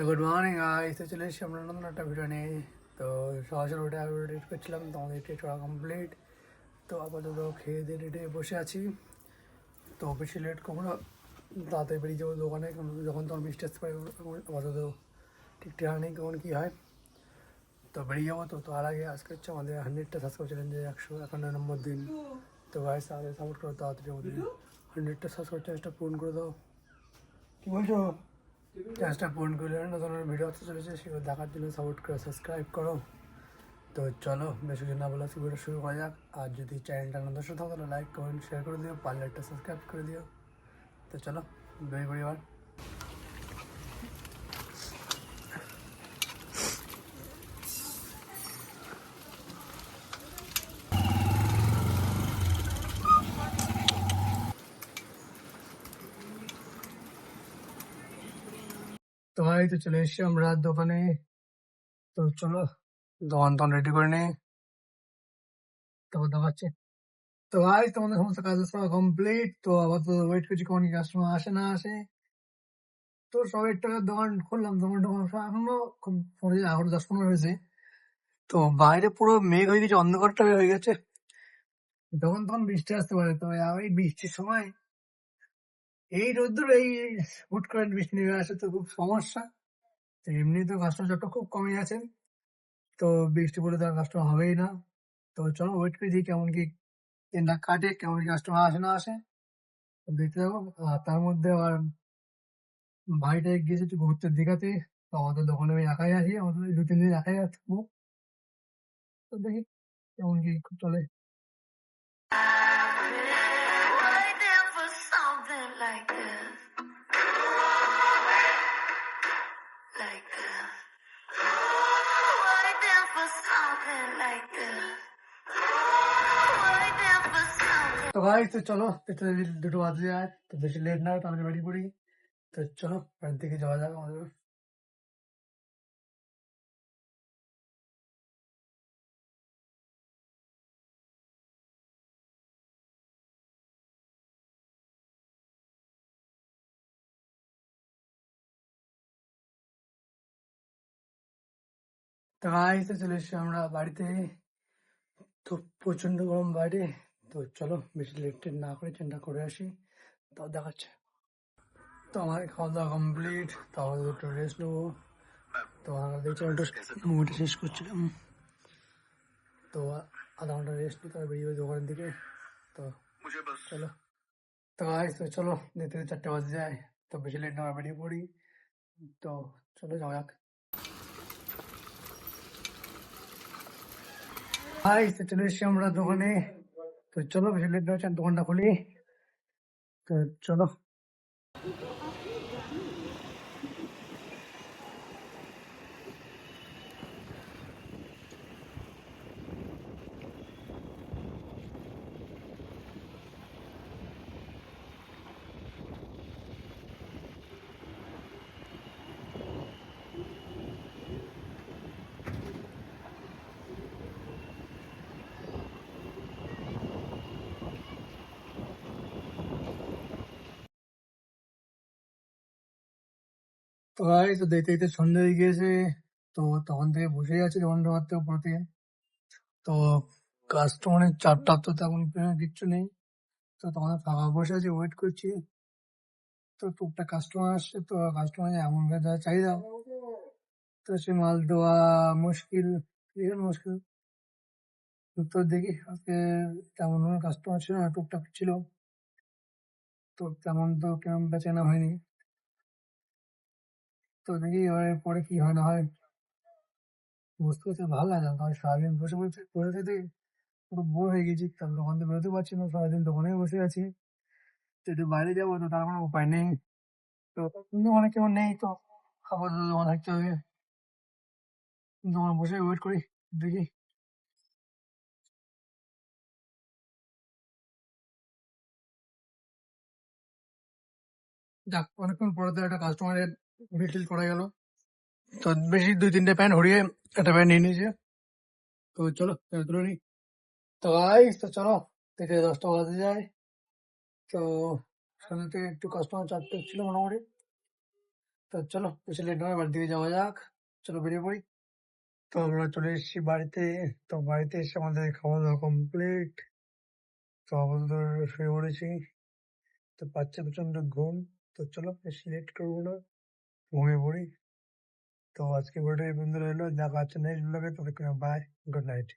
Good morning guys, তো চলে এসেছি আমরা নতুন একটা ভিডিও নিয়ে। তো সরাসরি ওটা এডিট করছিলাম, তো আমাদের এডিট করা কমপ্লিট। তো আপাতত খেয়ে দিয়ে রেডি বসে আছি। তো বেশি লেট করবো না, তাড়াতাড়ি বেরিয়ে যাবো দোকানে, যখন তখন বৃষ্টি আসতে পারে। আপাতত ঠিক ঠিকানা নেই কখন কী হয়, তো বেরিয়ে যাবো। তো তার আগে আজকে হচ্ছে আমাদের 100টা সাবস্ক্রাইব চ্যালেঞ্জের 151 নম্বর দিন। তো গাইস তাহলে সাপোর্ট করো, তাড়াতাড়ি আমাদের 100টা সাবস্ক্রাইব চ্যালেঞ্জটা পূরণ করে দাও। কী বলছো? চ্যানেলটা পূরণ করলে নতুন ভিডিও আসতে চলেছে, সেগুলো দেখার জন্য সাপোর্ট করো, সাবস্ক্রাইব করো। তো চলো বেশি কিছু না বলে ভিডিওটা শুরু করা যাক। আর যদি চ্যানেলটা নতুন থাকো তাহলে লাইক কমেন্ট শেয়ার করে দিও, পারলে একটা সাবস্ক্রাইব করে দিও। তো চলো বেরিয়ে পড়ি এবার। তো ভাই তো চলে এসেছি আমরা দোকানে। তো চলো দোকান তখন রেডি করে নিই, তারপর দেখাচ্ছি। তো ভাই তোমাদের সমস্ত কাজ কমপ্লিট। তো আবার তো ওয়েট করছি কখন কি কাস্টমার আসে না আসে। তো সবাই টাকার দোকান খুললাম, দোকান টোকান এখনো খুব 10-15 হয়েছে। তো বাইরে পুরো মেঘ হয়ে গেছে, অন্ধকারটা হয়ে গেছে, যখন তখন বৃষ্টি আসতে পারে। তো এই বৃষ্টির সময় এই রোদ্দুর এই হুট করে বৃষ্টি নেমে আসে, তো খুব সমস্যা। তো এমনি তো কাস্টমার যত খুব কমে আছে, তো বৃষ্টি পড়লে তো আর কাস্টমার হবেই না। তো চলো ওয়েট করে দিই কেমন কি দিনটা কাটে, কেমন কি কাস্টমার আসে না আসে, তো দেখতে যাবো। আর তার মধ্যে আবার ভাইটা গিয়েছে একটু ঘুরতে দীঘাতে। তো আমাদের দোকানে আমি একাই আছি, আমাদের 2-3 দিন একাই থাকবো। তো দেখি কেমন কি চলে। Waiting for something like this, like this. Waiting for something like this. Waiting for something. তো ভাই তো চলো, দেখতে দুটো বাজে যায়, তো বেশি লেট না হয় তাহলে বাড়ি পড়ি। তো চলো বাড়ির দিকে যাওয়া যাক আমাদের। তো ভাই তো চলে এসছি আমরা বাড়িতে। তো প্রচন্ড গরম বাইরে। তো চলো বেশি লেট টেট না করে চিন্তা করে আসি, তাও দেখাচ্ছে। তো আমার খাওয়া দাওয়া কমপ্লিট, তাহলে একটু রেস্ট নেবো। তো আমরা দেখছিলাম একটু মুভিটা শেষ করছিলাম। তো আধা ঘন্টা রেস্ট নিই, তারপর বেরিয়ে যাবো দোকানের দিকে। তো চলো। তো ভাই তো চলো, দেখতে দেখতে 4টে বাজে যায়। তো বেশি লেট না হয় বেরিয়ে পড়ি। তো চলো যাওয়া যাক। ভাই তো চলে এসছি আমরা দোকানে। তো চলো বেশি লেট না হচ্ছে, দোকানটা খুলি। তো চলো। তো ভাই তো দেখতে দেখতে সন্ধ্যা হয়ে গিয়েছে। তো তখন থেকে বসেই আছি দোকানটা মারতে উপর থেকে। তো কাস্টমারের চাপটা তো তেমন কিচ্ছু নেই। তো তখন ফাঁকা বসে আছি, ওয়েট করছি। তো টুকটাক কাস্টমার আসছে, তো কাস্টমার এমন যা চাহিদা, তো সে মাল দেওয়া মুশকিল, ভীষণ মুশকিল। তো দেখি আজকে তেমন কোনো কাস্টমার ছিল না, টুকটাক ছিল। তো তেমন তো কেমন বেচাকেনা হয়নি। তো দেখি এবারে পরে কি হয় না হয়, বুঝতে পারছি ভালো লাগে না। কারণ সারাদিন বসে বসে বসে থেকে পুরো বোর হয়ে গেছি, কারণ দোকান থেকে বেরোতে পারছি না, সারাদিন দোকানে বসে আছি। তো একটু বাইরে যাবো, তো তার কোনো উপায় নেই। তো দোকানে কেউ নেই, তো আপাতত দোকানে থাকতে হবে। দোকানে বসে ওয়েট করি, দেখি। যাক, অনেকক্ষণ পরে তো একটা কাস্টমারের বিল করা গেল। তো বেশি 2-3টে প্যান্ট হরিয়ে একটা প্যান্ট নিয়ে নিয়েছে। তো চলো তুলে নিই। তো ভাই তো চলো, দেখে 10টা বাজে যায়। তো সন্ধ্যা থেকে একটু কাস্টমার চাপটা ছিল মোটামুটি। তো চলো বেশি লেট নয়, বাড়ির দিকে যাওয়া যাক। চলো বেরিয়ে পড়ি। তো আমরা চলে এসেছি বাড়িতে। তো বাড়িতে এসে আমাদের খাওয়া দাওয়া কমপ্লিট। তো আপাতত শুয়ে পড়েছি। তো পাচ্ছে প্রচন্ড ঘুম। তো চলো বেশি লেট করবো না, ঘুমিয়ে পড়ি। তো আজকে ভিডিওটা এই পর্যন্ত রইলো। দেখা হচ্ছে নেক্সট ব্লগে। তো বাই, গুড নাইট।